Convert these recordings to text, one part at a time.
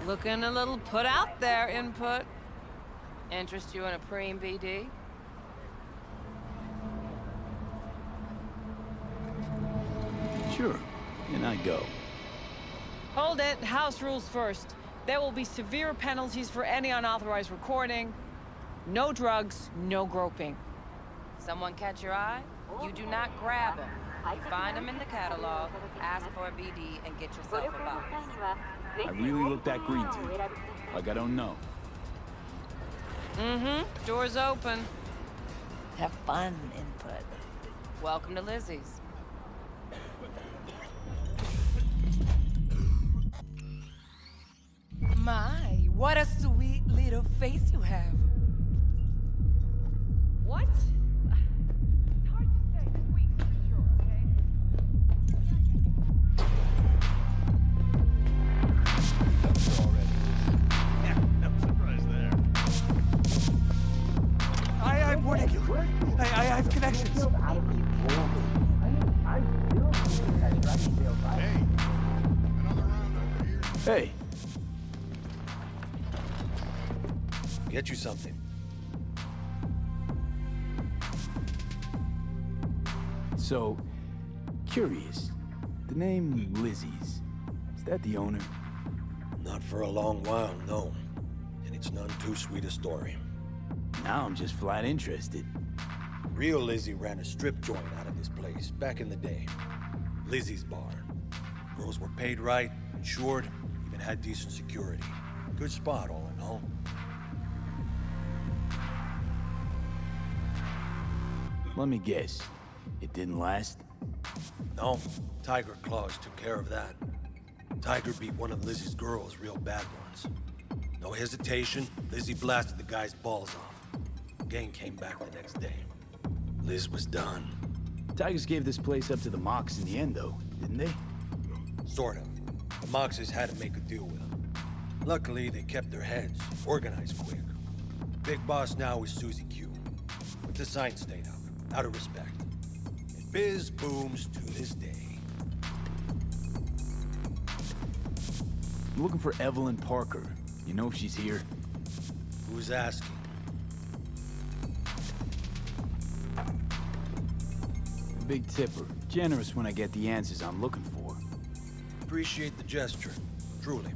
Looking a little put out there, Input. Interest you in a preem BD? Sure, and I go. Hold it. House rules first. There will be severe penalties for any unauthorized recording. No drugs, no groping. Someone catch your eye? You do not grab them. You find them in the catalog, ask for a BD, and get yourself a box. I really look that green to you. Like I don't know. Mm-hmm. Door's open. Have fun, Input. Welcome to Lizzie's. My, what a sweet little face you have. What? It's hard to say. This week, for sure, okay? No surprise there. I'm warning you. I have connections. Hey, another round over here. Hey, Get you something. so, curious. The name Lizzie's, is that the owner? Not for a long while, no. And it's none too sweet a story. Now I'm just flat interested. Real Lizzie ran a strip joint out of this place back in the day. Lizzie's Bar. Girls were paid right, insured, even had decent security. Good spot, all in all. Let me guess. It didn't last? No, Tiger Claws took care of that. Tiger beat one of Lizzie's girls, real bad ones. No hesitation, Lizzie blasted the guy's balls off. Gang came back the next day. Liz was done. Tigers gave this place up to the Mox in the end, though, didn't they? Sort of. The Moxes had to make a deal with them. Luckily, they kept their heads, organized quick. Big boss now is Susie Q. But the sign stayed up, out of respect. And biz booms to this day. I'm looking for Evelyn Parker. You know if she's here? Who's asking? A big tipper. Generous when I get the answers I'm looking for. Appreciate the gesture, truly.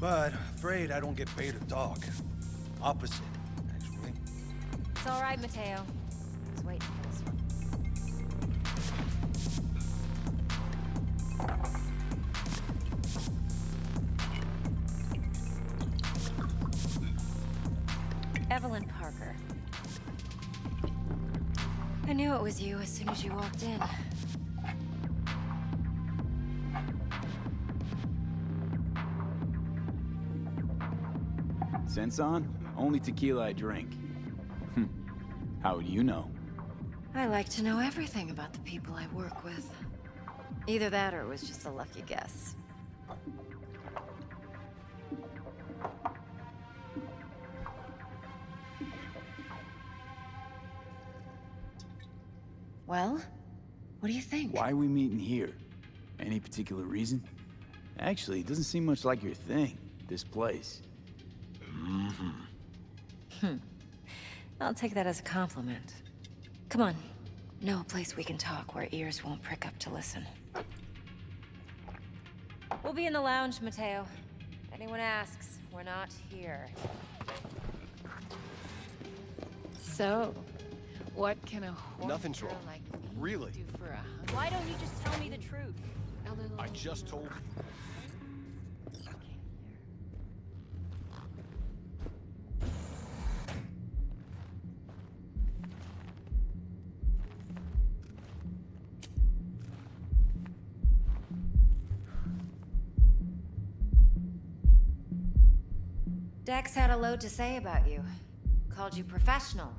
But afraid I don't get paid to talk. Opposite, actually. It's all right, Mateo. I was waiting for this one. Evelyn Parker. I knew it was you as soon as you walked in. Sense on? Only tequila I drink. How would you know? I like to know everything about the people I work with. Either that or it was just a lucky guess. Well, what do you think? Why are we meeting here? Any particular reason? Actually, it doesn't seem much like your thing, this place. I'll take that as a compliment. Come on. Know a place we can talk where ears won't prick up to listen. We'll be in the lounge, Mateo. If anyone asks, we're not here. So, what can a whore Nothing's girl wrong. like me Really? do for $100? Why don't you just tell me the truth? I just told you. Dex had a load to say about you. Called you professional,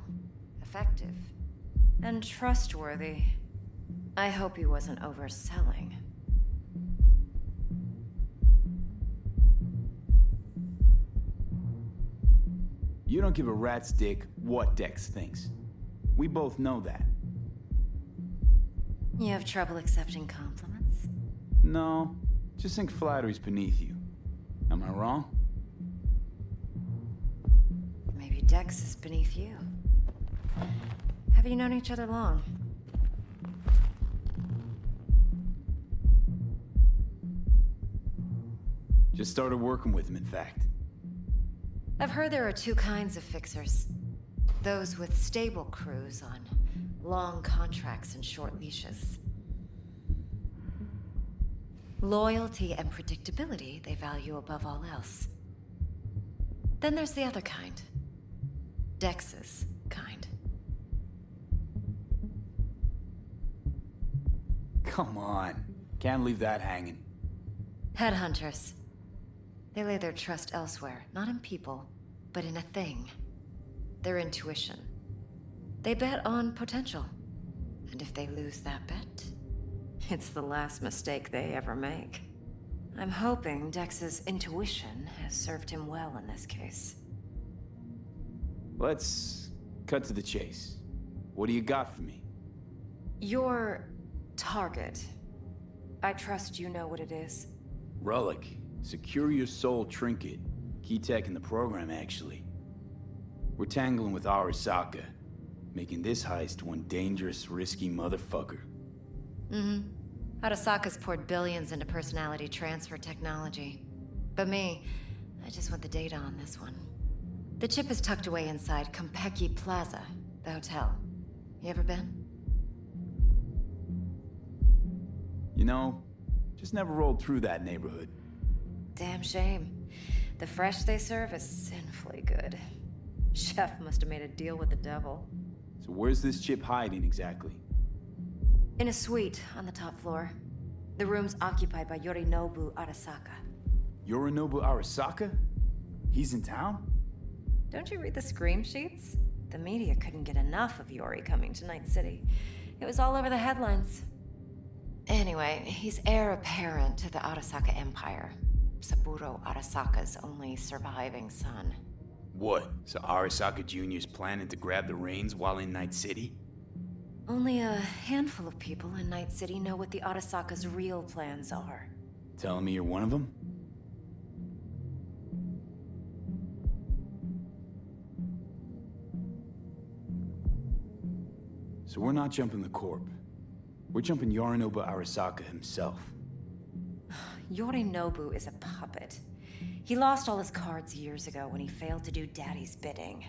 effective, and trustworthy. I hope he wasn't overselling. You don't give a rat's dick what Dex thinks. We both know that. You have trouble accepting compliments? No, just think flattery's beneath you. Am I wrong? Maybe Dex is beneath you. Have you known each other long? Just started working with him, in fact. I've heard there are two kinds of fixers. Those with stable crews on long contracts and short leashes. Loyalty and predictability they value above all else. Then there's the other kind. Dex's kind. Come on. Can't leave that hanging. Headhunters. They lay their trust elsewhere, not in people, but in a thing. Their intuition. They bet on potential. And if they lose that bet, it's the last mistake they ever make. I'm hoping Dex's intuition has served him well in this case. Let's cut to the chase. What do you got for me? Your target. I trust you know what it is. Relic. Secure your soul trinket. Key tech in the program, actually. We're tangling with Arasaka, making this heist one dangerous, risky motherfucker. Mm-hmm. Arasaka's poured billions into personality transfer technology. But me, I just want the data on this one. The chip is tucked away inside Konpeki Plaza, the hotel. You ever been? You know, just never rolled through that neighborhood. Damn shame. The fresh they serve is sinfully good. Chef must have made a deal with the devil. So where's this chip hiding exactly? In a suite on the top floor. The room's occupied by Yorinobu Arasaka. Yorinobu Arasaka? He's in town? Don't you read the scream sheets? The media couldn't get enough of Yori coming to Night City. It was all over the headlines. Anyway, he's heir apparent to the Arasaka Empire. Saburo Arasaka's only surviving son. What? So Arasaka Jr.'s planning to grab the reins while in Night City? Only a handful of people in Night City know what the Arasaka's real plans are. Telling me you're one of them? So we're not jumping the Corp. We're jumping Yorinobu Arasaka himself. Yorinobu is a puppet. He lost all his cards years ago when he failed to do Daddy's bidding.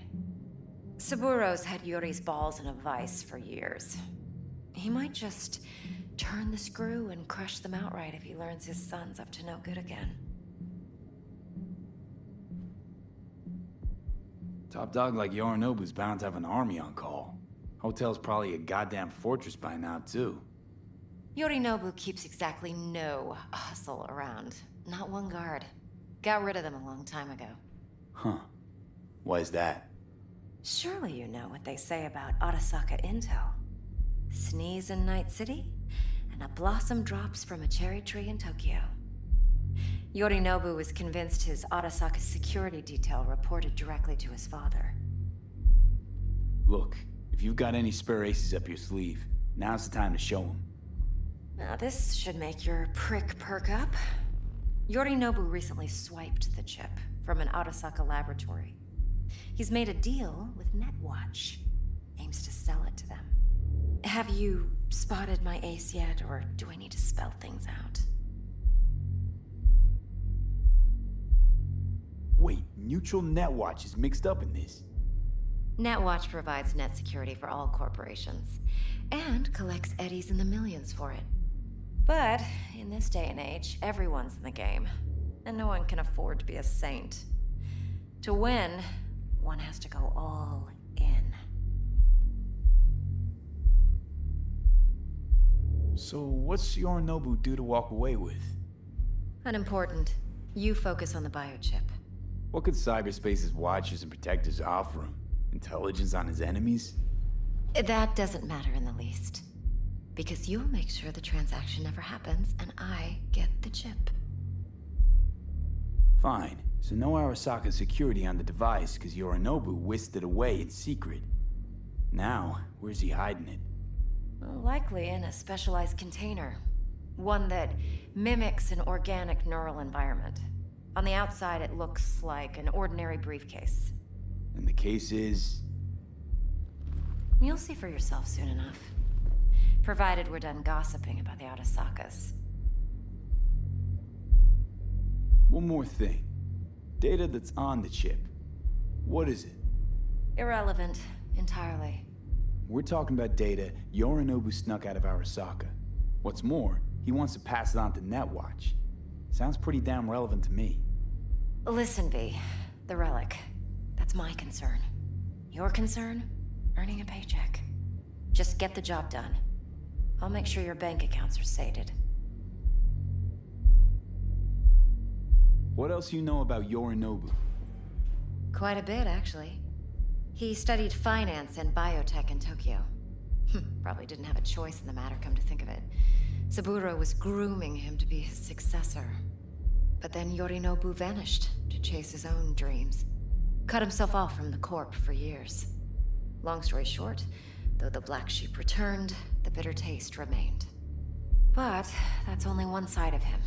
Saburo's had Yori's balls in a vice for years. He might just turn the screw and crush them outright if he learns his son's up to no good again. Top dog like Yorinobu's bound to have an army on call. Hotel's probably a goddamn fortress by now, too. Yorinobu keeps exactly no hustle around. Not one guard. Got rid of them a long time ago. Huh. Why is that? Surely you know what they say about Arasaka intel. Sneeze in Night City, and a blossom drops from a cherry tree in Tokyo. Yorinobu was convinced his Arasaka security detail reported directly to his father. Look, if you've got any spare aces up your sleeve, now's the time to show them. Now this should make your prick perk up. Yorinobu recently swiped the chip from an Arasaka laboratory. He's made a deal with Netwatch. Aims to sell it to them. Have you spotted my ace yet, or do I need to spell things out? Wait, Neutral Netwatch is mixed up in this. Netwatch provides net security for all corporations, and collects eddies in the millions for it. But in this day and age, everyone's in the game, and no one can afford to be a saint. To win, one has to go all in. So what's Yorinobu due to walk away with? Unimportant. You focus on the biochip. What could cyberspace's watchers and protectors offer him? Intelligence on his enemies? That doesn't matter in the least. Because you'll make sure the transaction never happens, and I get the chip. Fine. So no Arasaka security on the device, because Yorinobu whisked it away in secret. Now, where's he hiding it? Well, likely in a specialized container. One that mimics an organic neural environment. On the outside, it looks like an ordinary briefcase. And the case is... You'll see for yourself soon enough. Provided we're done gossiping about the Arasakas. One more thing. Data that's on the chip. What is it? Irrelevant, entirely. We're talking about data Yorinobu snuck out of Arasaka. What's more, he wants to pass it on to Netwatch. Sounds pretty damn relevant to me. Listen, V. The relic. That's my concern. Your concern? Earning a paycheck. Just get the job done. I'll make sure your bank accounts are sated. What else you know about Yorinobu? Quite a bit, actually. He studied finance and biotech in Tokyo. Probably didn't have a choice in the matter, come to think of it. Saburo was grooming him to be his successor. But then Yorinobu vanished to chase his own dreams. Cut himself off from the Corp for years. Long story short, though the black sheep returned, the bitter taste remained. But that's only one side of him.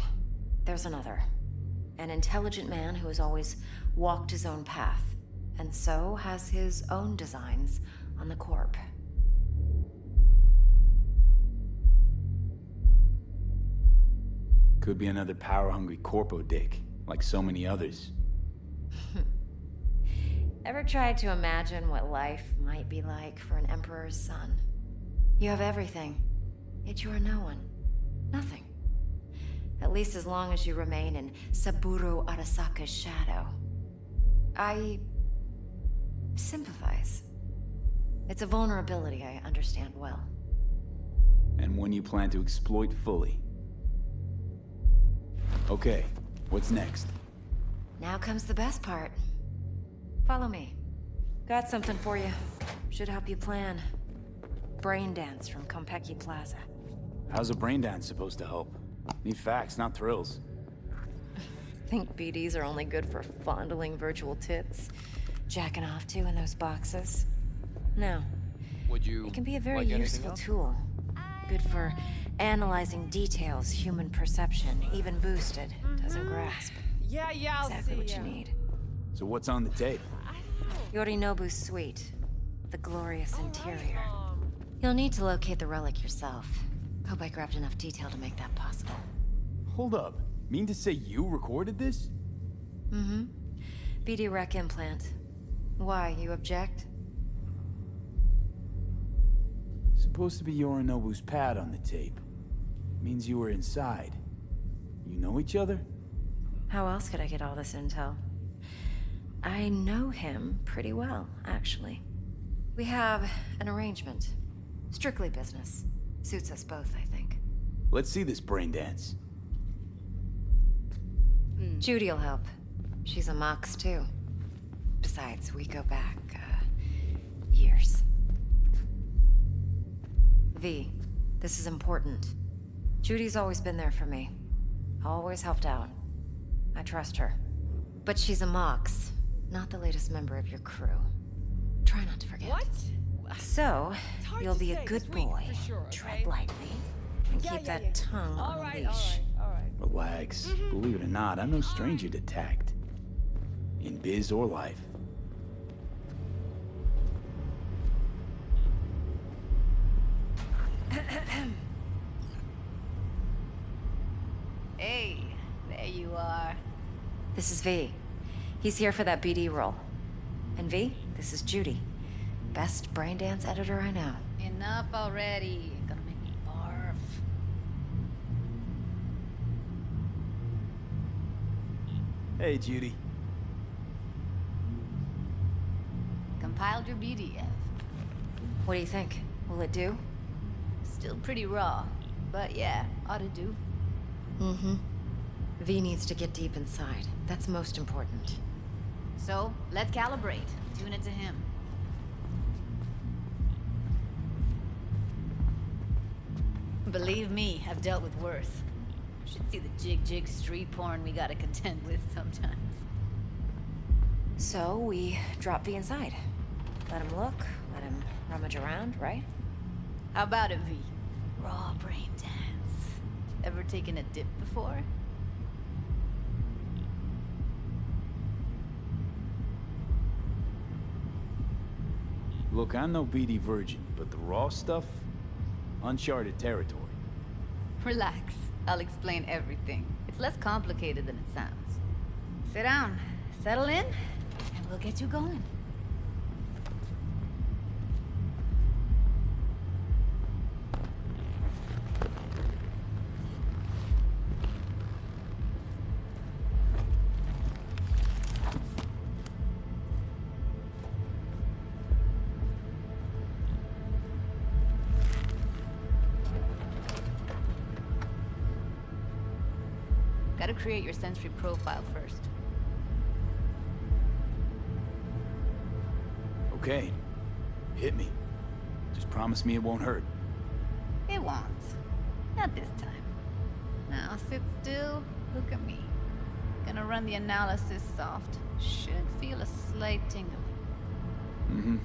There's another. An intelligent man who has always walked his own path, and so has his own designs on the Corp. Could be another power-hungry corpo dick, like so many others. Ever tried to imagine what life might be like for an emperor's son? You have everything, yet you are no one. Nothing. At least as long as you remain in Saburo Arasaka's shadow. I sympathize. It's a vulnerability I understand well. And one you plan to exploit fully. Okay, what's next? Now comes the best part. Follow me. Got something for you. Should help you plan. Brain dance from Konpeki Plaza. How's a brain dance supposed to help? Need facts, not thrills. Think BDs are only good for fondling virtual tits? Jacking off to in those boxes? No. Would you It can be a very like anything useful else? tool. Good for analyzing details human perception, even boosted, doesn't grasp. Yeah, I'll Exactly see what ya. you need. So what's on the tape? Yorinobu's suite. The glorious interior. You'll need to locate the relic yourself. Hope I grabbed enough detail to make that possible. Hold up. Mean to say you recorded this? Mm-hmm. BD rec implant. Why, you object? Supposed to be Yorinobu's pad on the tape. Means you were inside. You know each other? How else could I get all this intel? I know him pretty well, actually. We have an arrangement. Strictly business. Suits us both, I think. Let's see this brain dance. Judy'll help. She's a Mox, too. Besides, we go back, years. V, this is important. Judy's always been there for me. Always helped out. I trust her. But she's a Mox, not the latest member of your crew. Try not to forget. What? So, It's hard you'll to be say a good this week, boy. for sure, Tread okay? lightly. And keep that tongue on All a right, leash. all right. Relax. Believe it or not, I'm no stranger to tact. In biz or life. Hey, there you are. This is V. He's here for that BD role. And V, this is Judy. Best brain dance editor I know. Enough already. Gonna make me barf. Hey, Judy. Compiled your BDF. What do you think? Will it do? Still pretty raw, but yeah, ought to do. Mm-hmm. V needs to get deep inside. That's most important. So, let's calibrate. Tune it to him. Believe me, I've dealt with worse. Should see the jig street porn we gotta contend with sometimes. So we drop V inside. Let him look, let him rummage around, right? How about it, V? Raw brain dance. Ever taken a dip before? Look, I'm no BD virgin, but the raw stuff? Uncharted territory. Relax. I'll explain everything. It's less complicated than it sounds. Sit down, settle in, and we'll get you going. Gotta create your sensory profile first. Okay. Hit me. Just promise me it won't hurt. It won't. Not this time. Now sit still, look at me. Gonna run the analysis soft. Should feel a slight tingle. Mm-hmm.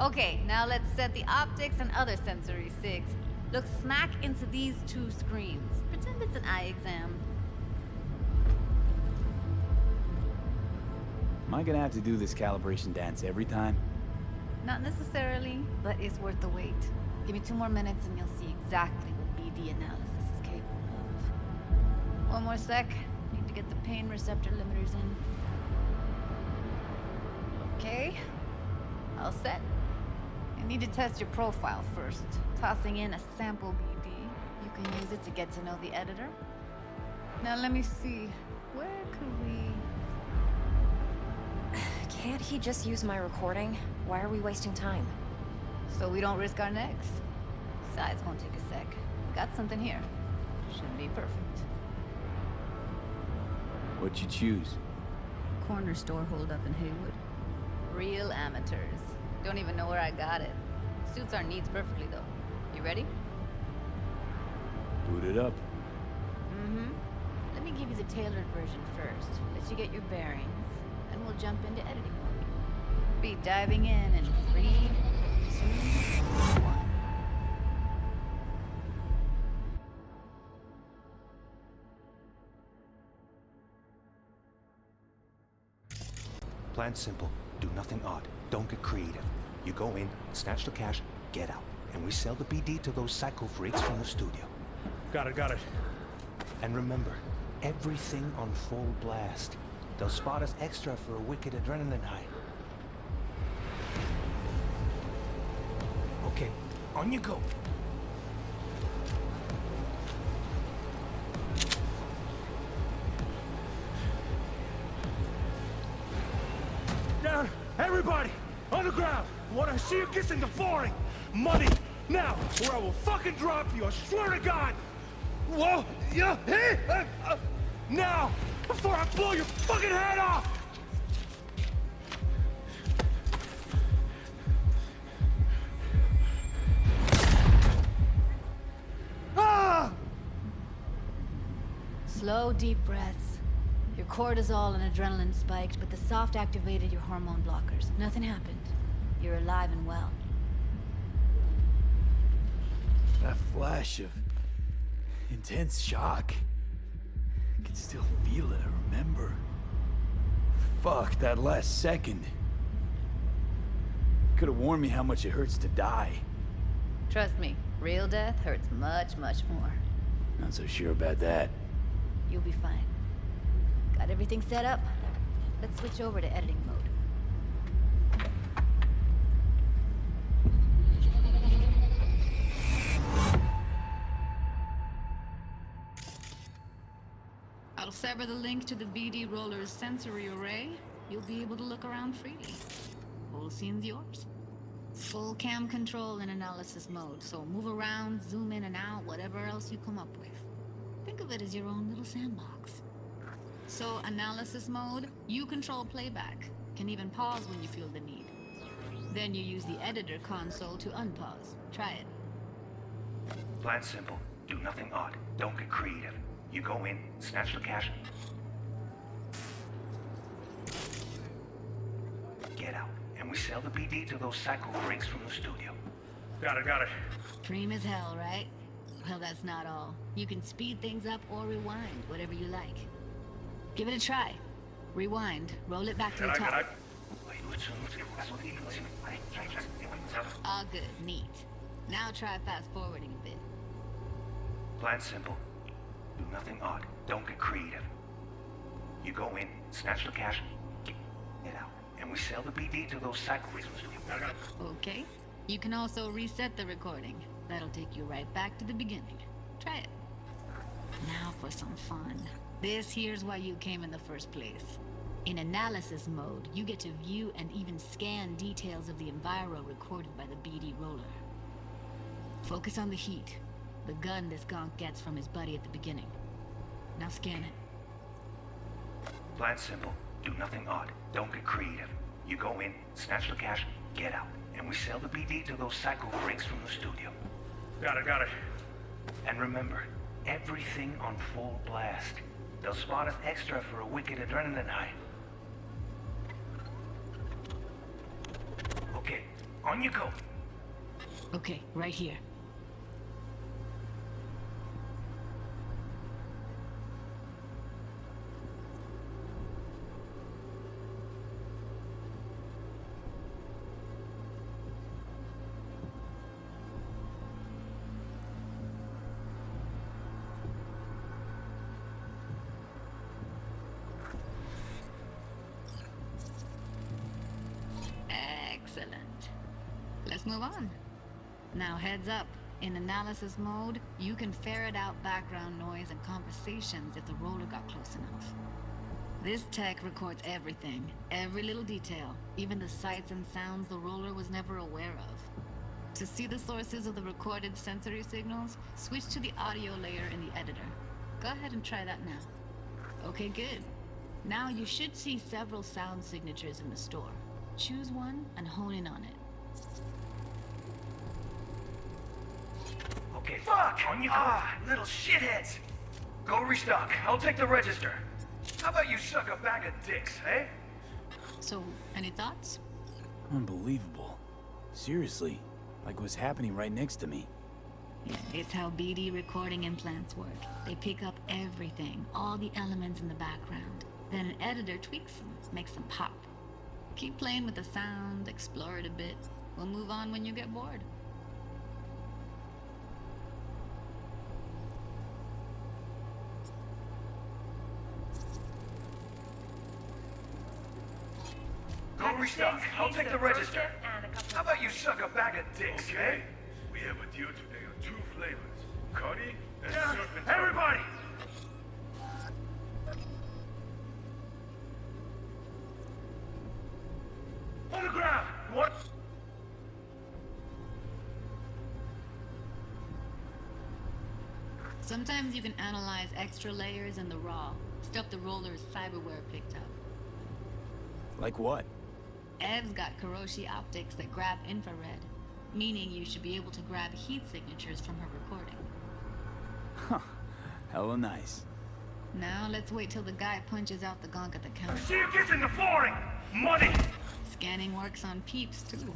Okay, now let's set the optics and other sensory SIGs. Look smack into these two screens. Pretend it's an eye exam. Am I gonna have to do this calibration dance every time? Not necessarily, but it's worth the wait. Give me 2 more minutes and you'll see exactly what BD analysis is capable of. 1 more sec. Need to get the pain receptor limiters in. Okay. All set. I need to test your profile first. Tossing in a sample BD. You can use it to get to know the editor. Now let me see. Where could we... Can't he just use my recording? Why are we wasting time? So we don't risk our necks. Besides, won't take a sec. Got something here. Should be perfect. What'd you choose? Corner store holdup in Haywood. Real amateurs. Don't even know where I got it. Suits our needs perfectly, though. You ready? Boot it up. Mm-hmm. Let me give you the tailored version first. Let you get your bearings. Then we'll jump into editing mode. Be diving in 3, 2, 1. Plan simple. Do nothing odd. Don't get creative. You go in, snatch the cash, get out. And we sell the BD to those psycho freaks from the studio. Got it. And remember, everything on full blast. They'll spot us extra for a wicked adrenaline high. Okay, on you go. Down! Everybody! On the ground! What I see you kissing the flooring! Money! Now! Or I will fucking drop you! I swear to God! Whoa! Yeah! Hey! Now! Before I blow your fucking head off! Ah! Slow, deep breaths. Your cortisol and adrenaline spiked, but the soft activated your hormone blockers. Nothing happened. You're alive and well. That flash of intense shock. I can still feel it, I remember. Fuck, that last second. Could have warned me how much it hurts to die. Trust me, real death hurts much, much more. Not so sure about that. You'll be fine. Got everything set up? Let's switch over to editing mode. I'll sever the link to the BD Roller's sensory array. You'll be able to look around freely. Whole scene's yours. Full cam control in analysis mode, so move around, zoom in and out, whatever else you come up with. Think of it as your own little sandbox. So, analysis mode, you control playback. Can even pause when you feel the need. Then you use the editor console to unpause. Try it. Plan simple. Do nothing odd. Don't get creative. You go in, snatch the cash, get out, and we sell the BD to those psycho freaks from the studio. Got it. Cream as hell, right? Well, that's not all. You can speed things up or rewind, whatever you like. Give it a try. Rewind, roll it back to the top. All good, neat. Now try fast forwarding a bit. Plan simple. Do nothing odd. Don't get creative. You go in, snatch the cash, get out, and we sell the BD to those psycho freaks from the studio. Okay. You can also reset the recording. That'll take you right back to the beginning. Try it. Now for some fun. This here's why you came in the first place. In analysis mode, you get to view and even scan details of the enviro recorded by the BD roller. Focus on the heat, the gun this gonk gets from his buddy at the beginning. Now scan it. Plan simple. Do nothing odd. Don't get creative. You go in, snatch the cash, get out, and we sell the BD to those psycho freaks from the studio. Got it. And remember, everything on full blast. They'll spot us extra for a wicked adrenaline high. Okay, on you go. Okay, right here. Excellent. Let's move on. Now heads up. In analysis mode, you can ferret out background noise and conversations if the roller got close enough. This tech records everything, every little detail, even the sights and sounds the roller was never aware of. To see the sources of the recorded sensory signals, switch to the audio layer in the editor. Go ahead and try that now. Okay, good. Now you should see several sound signatures in the store. Choose one and hone in on it. Okay, fuck! On you go! Little shitheads! Go restock. I'll take the register. How about you suck a bag of dicks, eh? So, any thoughts? Unbelievable. Seriously, like what's happening right next to me. Yeah, it's how BD recording implants work. They pick up everything, all the elements in the background. Then an editor tweaks them, makes them pop. Keep playing with the sound, explore it a bit. We'll move on when you get bored. Go restock. I'll take the register. How about you suck a bag of dicks, Okay. We have a deal today on 2 flavors. Cuddy and serpent. Everybody! On the ground! What? Sometimes you can analyze extra layers in the raw, stuff the roller's cyberware picked up. Like what? Ev's got Kiroshi optics that grab infrared, meaning you should be able to grab heat signatures from her recording. Huh. Hella nice. Now let's wait till the guy punches out the gonk at the counter. See you kissing the flooring! Money! Scanning works on peeps, too.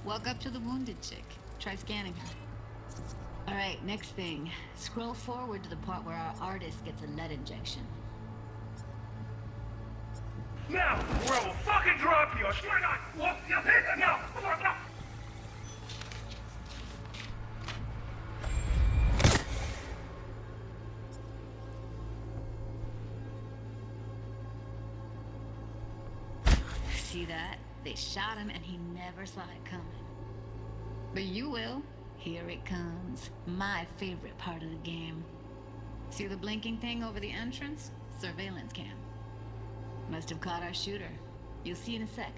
Walk up to the wounded chick. Try scanning her. Alright, next thing. Scroll forward to the part where our artist gets a lead injection. Now, or I will fucking drop you! I swear to God! What? Now! Come on, now! See that? They shot him and he never saw it coming. But you will. Here it comes. My favorite part of the game. See the blinking thing over the entrance? Surveillance cam. Must have caught our shooter. You'll see in a sec.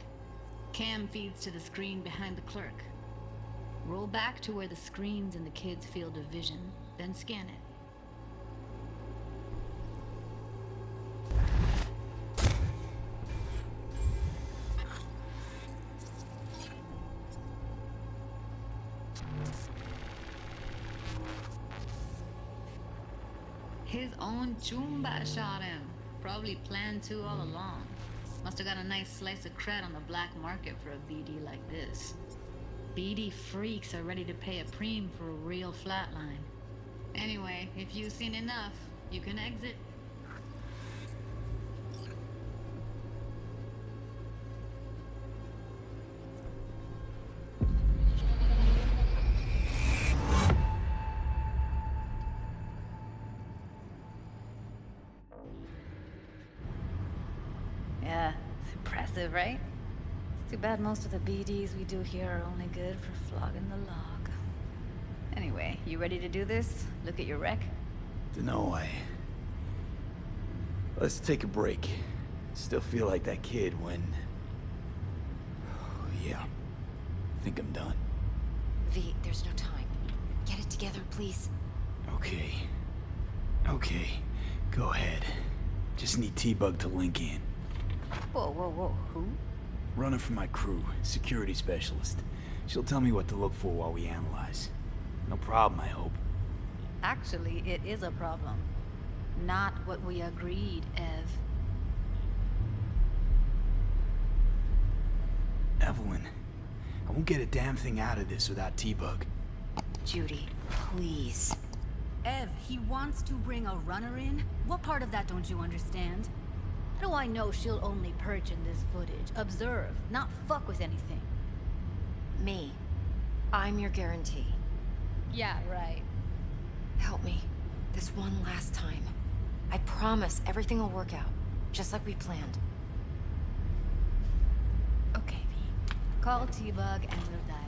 Cam feeds to the screen behind the clerk. Roll back to where the screen's in the kid's field of vision, then scan it. His own Chumba shot him. Probably planned to all along. Must have got a nice slice of cred on the black market for a BD like this. BD freaks are ready to pay a preem for a real flatline. Anyway, if you've seen enough, you can exit. Yeah, it's impressive, right? It's too bad most of the BDs we do here are only good for flogging the log. Anyway, you ready to do this? Look at your wreck? Dunno, Let's take a break. Still feel like that kid when... Oh, yeah. I think I'm done. V, there's no time. Get it together, please. Okay. Okay. Go ahead. Just need T-Bug to link in. Whoa, whoa, whoa, who? Running for my crew, security specialist. She'll tell me what to look for while we analyze. No problem, I hope. Actually, it is a problem. Not what we agreed, Ev. Evelyn, I won't get a damn thing out of this without T-Bug. Judy, please. Ev, he wants to bring a runner in? What part of that don't you understand? How do I know she'll only perch in this footage? Observe, not fuck with anything. Me. I'm your guarantee. Yeah, right. Help me. This one last time. I promise everything will work out. Just like we planned. Okay, V. Call T-Bug and we'll dive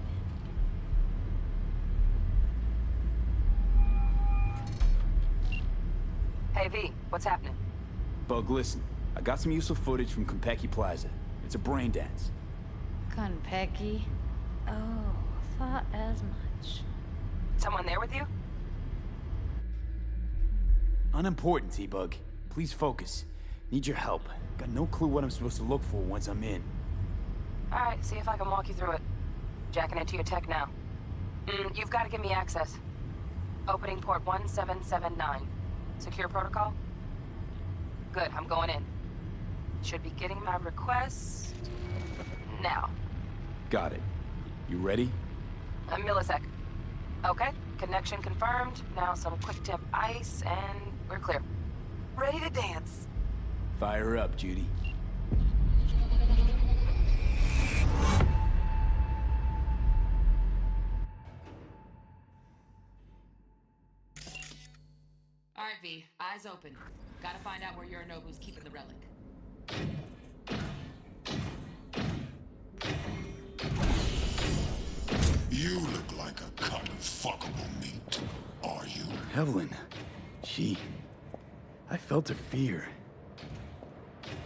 in. Hey, V, what's happening? Bug, listen. I got some useful footage from Konpeki Plaza. It's a brain dance. Konpeki? Oh, thought as much. Someone there with you? Unimportant, T-Bug. Please focus. Need your help. Got no clue what I'm supposed to look for once I'm in. Alright, see if I can walk you through it. Jacking into your tech now. You've got to give me access. Opening port 1779. Secure protocol? Good, I'm going in. Should be getting my request... now. Got it. You ready? A millisec. Okay, connection confirmed. Now some quick tip ice, and we're clear. Ready to dance. Fire up, Judy. Alright, V, eyes open. Gotta find out where Yorinobu's keeping the relic. You look like a cut of fuckable meat, are you? Evelyn, I felt her fear.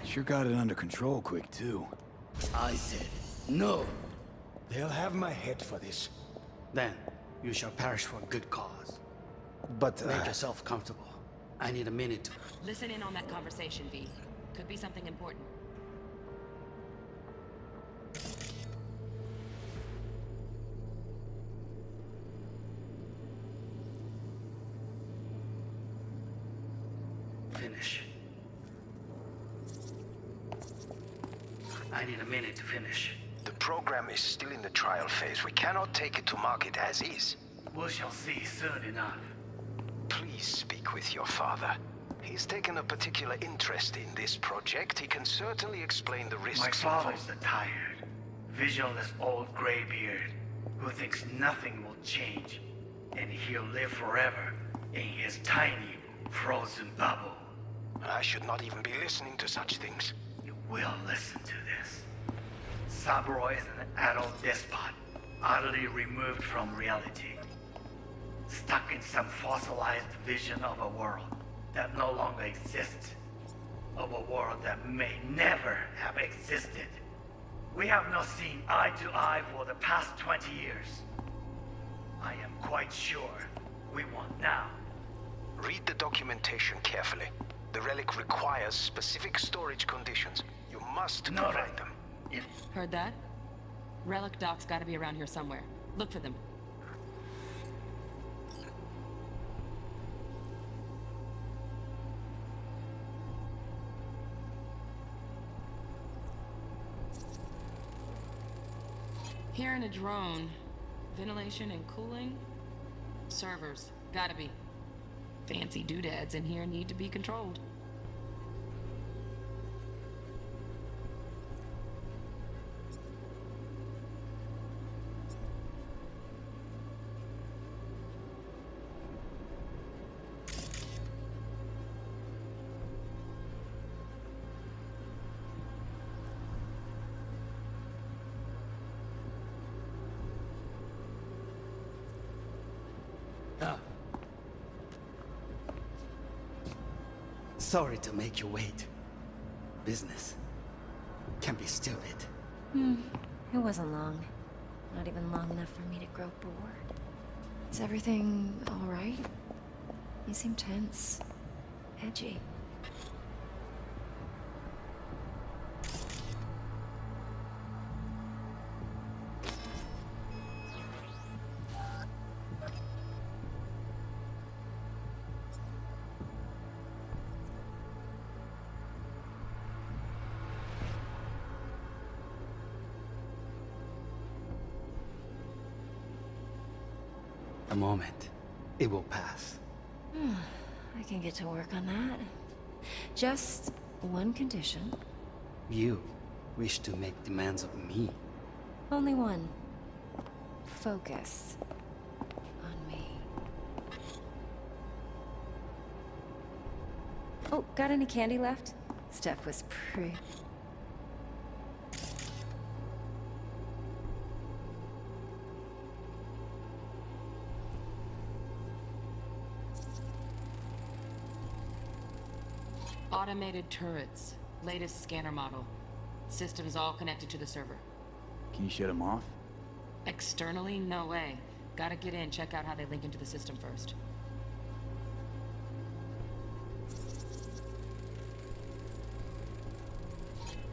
Sure got it under control quick, too. I said, no. They'll have my head for this. Then, you shall perish for a good cause. But, make yourself comfortable. I need a minute to... Listen in on that conversation, V. Could be something important. Finish. I need a minute to finish. The program is still in the trial phase. We cannot take it to market as is. We shall see soon enough. Please speak with your father. He's taken a particular interest in this project. He can certainly explain the risks. My father's a tired, visionless old graybeard who thinks nothing will change, and he'll live forever in his tiny, frozen bubble. I should not even be listening to such things. You will listen to this. Saburo is an adult despot, utterly removed from reality. Stuck in some fossilized vision of a world that no longer exists. Of a world that may never have existed. We have not seen eye to eye for the past 20 years. I am quite sure we want now. Read the documentation carefully. The relic requires specific storage conditions. You must provide them. Heard that? Relic docs gotta be around here somewhere. Look for them. Hearing a drone. Ventilation and cooling? Servers. Gotta be. Fancy doodads in here need to be controlled. Sorry to make you wait. Business can be stupid. It wasn't long. Not even long enough for me to grow bored. Is everything all right? You seem tense. Edgy. A moment. It will pass. I can get to work on that. Just one condition. You wish to make demands of me. Only one. Focus on me. Oh, got any candy left? Stuff was pretty... Automated turrets. Latest scanner model. System is all connected to the server. Can you shut them off? Externally, no way. Gotta get in, check out how they link into the system first.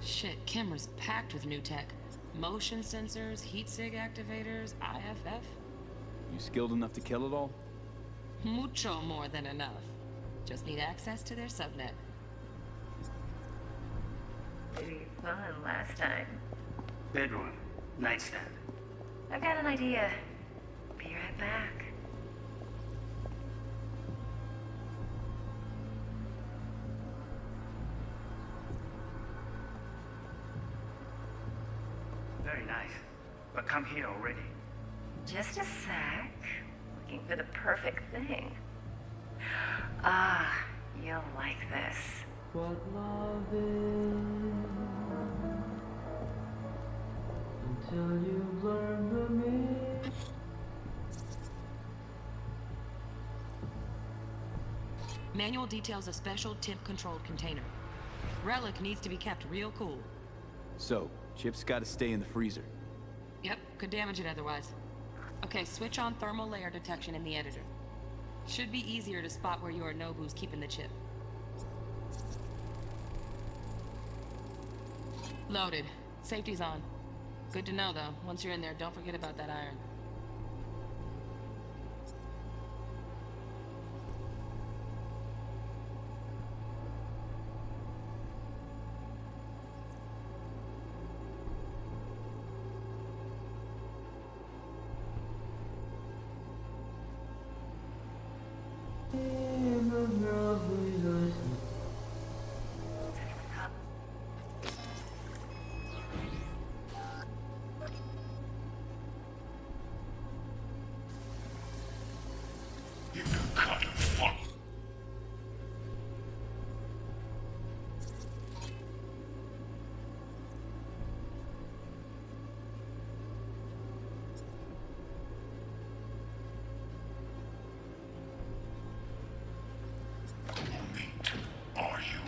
Shit, camera's packed with new tech. Motion sensors, heat sig activators, IFF. You skilled enough to kill it all? Mucho more than enough. Just need access to their subnet. Pretty fun last time. Bedroom. Nightstand. I've got an idea. Be right back. Very nice. But come here already. Just a sec. Looking for the perfect thing. Ah, you'll like this. What love is until you've learned the meaning. Manual details a special temp-controlled container. Relic needs to be kept real cool. So, chips gotta stay in the freezer. Yep, could damage it otherwise. Okay, switch on thermal layer detection in the editor. Should be easier to spot where Yorinobu's keeping the chip. Loaded. Safety's on. Good to know, though. Once you're in there, don't forget about that iron. Are you?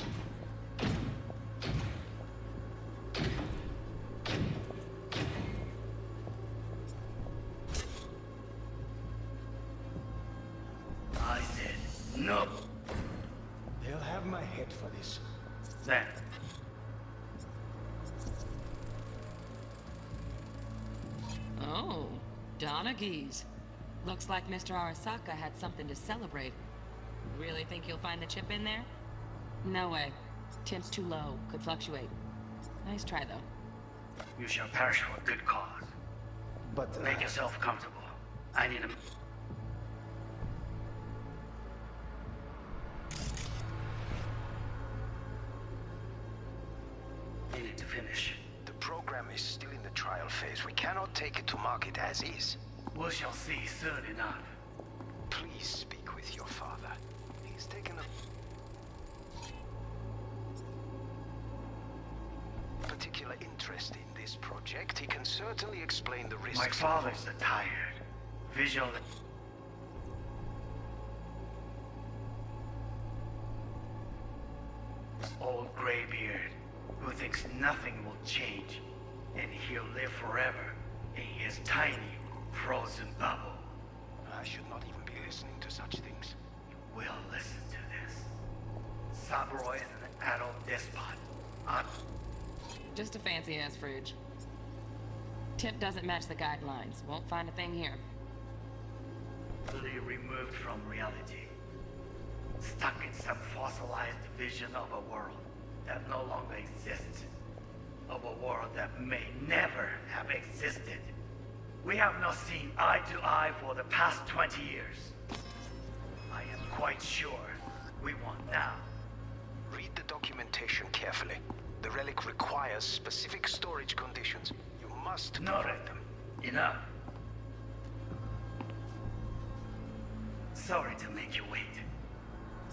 I said no. They'll have my head for this. Then. Oh, Donaghys. Looks like Mr. Arasaka had something to celebrate. Really think you'll find the chip in there? No way. Temp's too low. Could fluctuate. Nice try, though. You shall perish for a good cause. But... Make yourself comfortable. I need a... minute to finish. The program is still in the trial phase. We cannot take it to market as is. We shall see soon enough. Please speak with your father. He's taken a particular interest in this project. He can certainly explain the risks. My father's a tired, visual... old graybeard who thinks nothing will change and he'll live forever in his tiny, frozen bubble. I should not even be listening to such things. We'll listen to this. Sabroy is an adult despot. Just a fancy-ass fridge. Tip doesn't match the guidelines. Won't find a thing here. Fully removed from reality. Stuck in some fossilized vision of a world that no longer exists. Of a world that may never have existed. We have not seen eye to eye for the past 20 years. I am quite sure we want now. Read the documentation carefully. The relic requires specific storage conditions. You must provide them. Enough. Sorry to make you wait.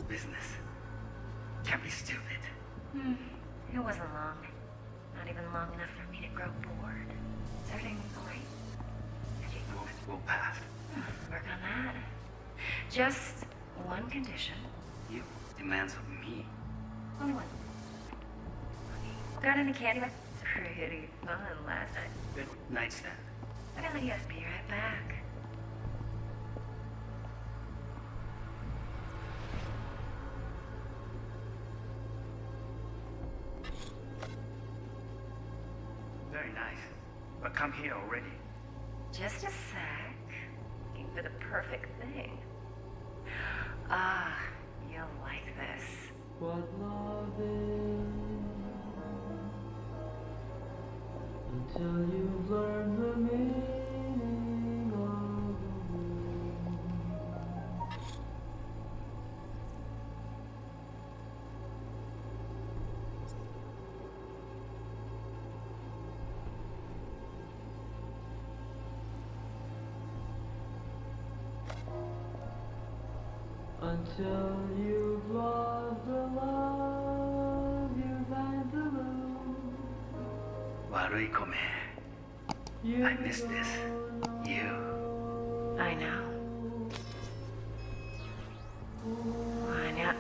Business can be stupid. It wasn't long. Not even long enough for me to grow bored. Is everything going? We'll pass. Work on that. Just one condition. You demands of me. Only one. Got any candy? Pretty fun last night. Good nightstand. I gotta let you guys be right back. Very nice. But come here already. Just a sec. Looking for the perfect thing. Ah, you'll like this. What love is until you've learned the meaning of the word. Until you've lost the love you've had to lose. Warui-kome. I miss this. You. I know. Anya.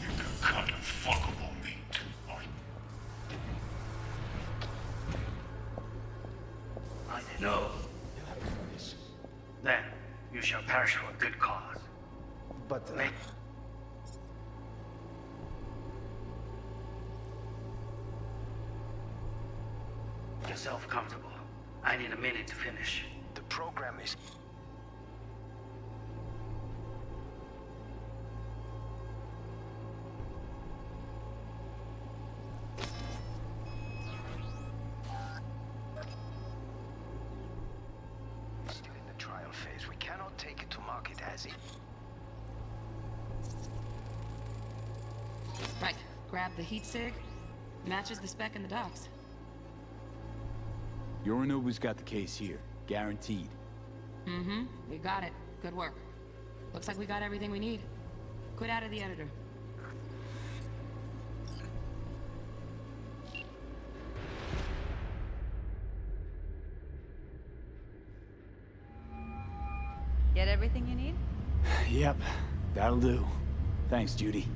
You can cut a fuckable meat. I said no. Then you shall perish for a good cause. But... Make yourself comfortable. I need a minute to finish. The program is... still in the trial phase. We cannot take it to market as it... Right. Grab the heat sig. Matches the spec in the docs. Yorinobu's got the case here. Guaranteed. Mm-hmm. We got it. Good work. Looks like we got everything we need. Quit out of the editor. Get everything you need? Yep, that'll do. Thanks, Judy.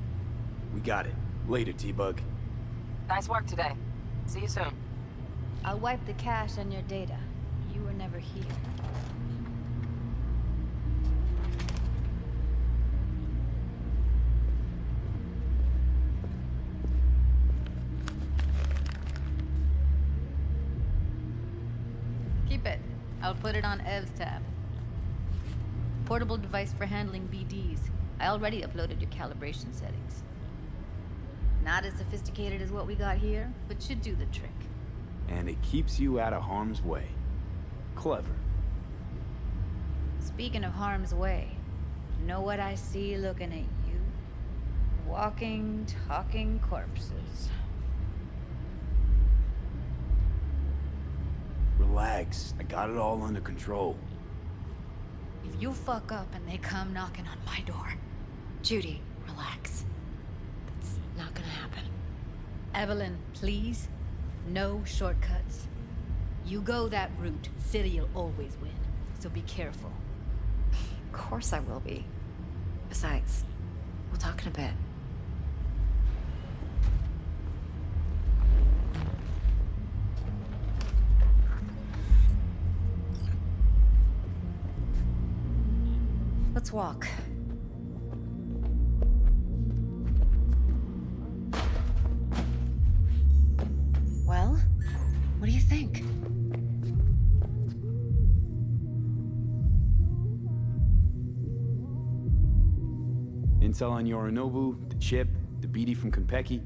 We got it. Later, T-Bug. Nice work today. See you soon. I'll wipe the cache and your data. You were never here. Keep it. I'll put it on Ev's tab. Portable device for handling BDs. I already uploaded your calibration settings. Not as sophisticated as what we got here, but should do the trick. And it keeps you out of harm's way. Clever. Speaking of harm's way, you know what I see looking at you? Walking, talking corpses. Relax. I got it all under control. If you fuck up and they come knocking on my door... Judy, relax. That's not gonna happen. Evelyn, please. No shortcuts. You go that route, City'll always win. So be careful. Of course I will be. Besides, we'll talk in a bit. Let's walk. Well, what do you think? Intel on Yorinobu, the chip, the BD from Konpeki.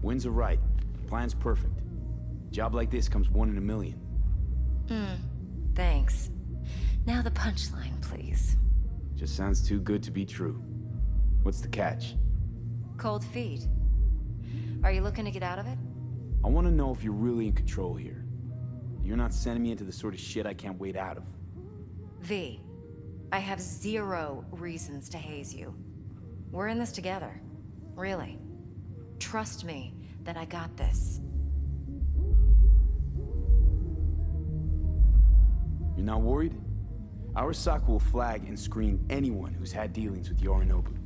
Winds are right. Plan's perfect. Job like this comes 1 in a million. Thanks. Now the punchline, please. Just sounds too good to be true. What's the catch? Cold feet. Are you looking to get out of it? I want to know if you're really in control here. You're not sending me into the sort of shit I can't wait out of. V, I have 0 reasons to haze you. We're in this together. Really. Trust me that I got this. You're not worried? Arasaka will flag and screen anyone who's had dealings with Yorinobu.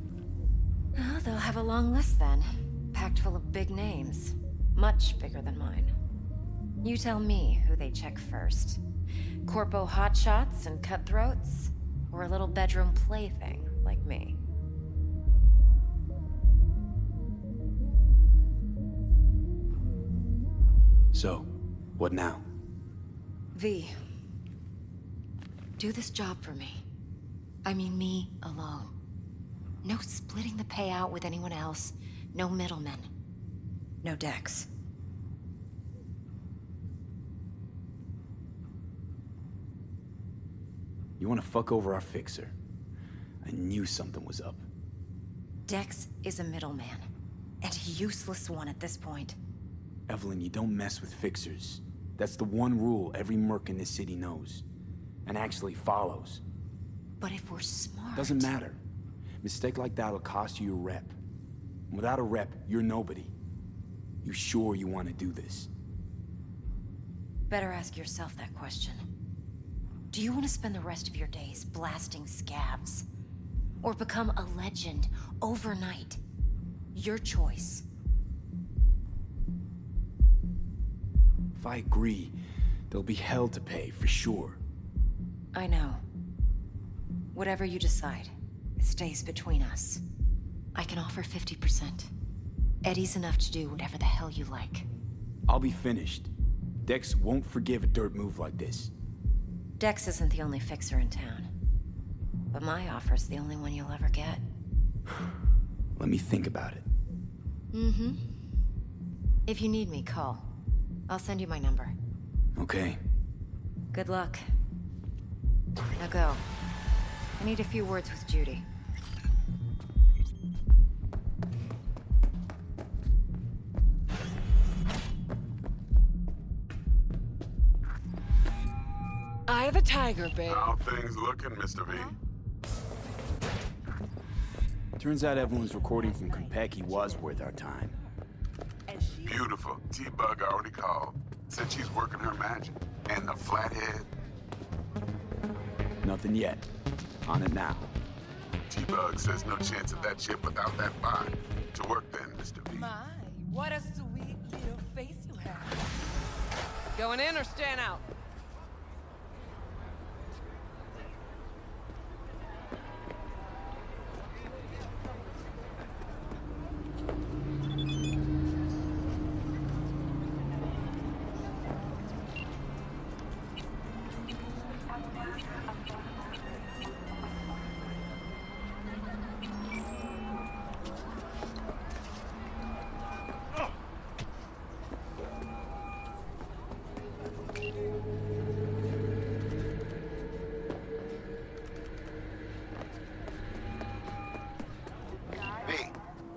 Oh, they'll have a long list then. Packed full of big names. Much bigger than mine. You tell me who they check first. Corpo hotshots and cutthroats? Or a little bedroom plaything like me? So, what now? V. Do this job for me. I mean me alone. No splitting the payout with anyone else. No middlemen. No Dex. You want to fuck over our fixer? I knew something was up. Dex is a middleman. And a useless one at this point. Evelyn, you don't mess with fixers. That's the one rule every merc in this city knows. And actually follows. But if we're smart... Doesn't matter. Mistake like that'll cost you your rep. And without a rep, you're nobody. You sure you want to do this? Better ask yourself that question. Do you want to spend the rest of your days blasting scabs? Or become a legend overnight? Your choice. If I agree, there'll be hell to pay, for sure. I know. Whatever you decide, it stays between us. I can offer 50%. Eddie's enough to do whatever the hell you like. I'll be finished. Dex won't forgive a dirt move like this. Dex isn't the only fixer in town. But my offer's the only one you'll ever get. Let me think about it. Mm-hmm. If you need me, call. I'll send you my number. Okay. Good luck. Now go. I need a few words with Judy. Eye of the tiger, babe. How things looking, Mr. V? Turns out Evelyn's recording from Konpeki was worth our time. Beautiful. T-Bug already called. Said she's working her magic. And the flathead? Nothing yet. On it now. T-Bug says no chance of that chip without that bond. To work then, Mr. V. My, what a sweet little face you have. Going in or staying out?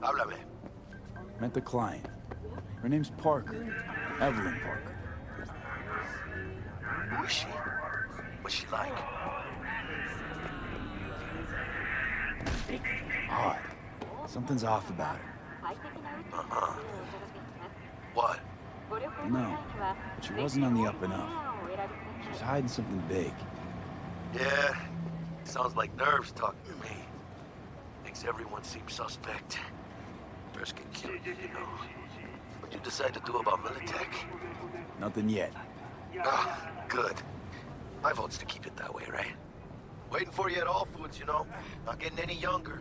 Háblame. Met the client. Her name's Parker. Evelyn Parker. Who is she? What's she like? Odd. Something's off about her. Uh-huh. What? No, but she wasn't on the up and up. She was hiding something big. Yeah, sounds like nerves talking to me. Makes everyone seem suspect. First get killed, you know. What'd you decide to do about Militech? Nothing yet. Ah, good. My vote's to keep it that way, right? Waiting for you at all foods, you know. Not getting any younger.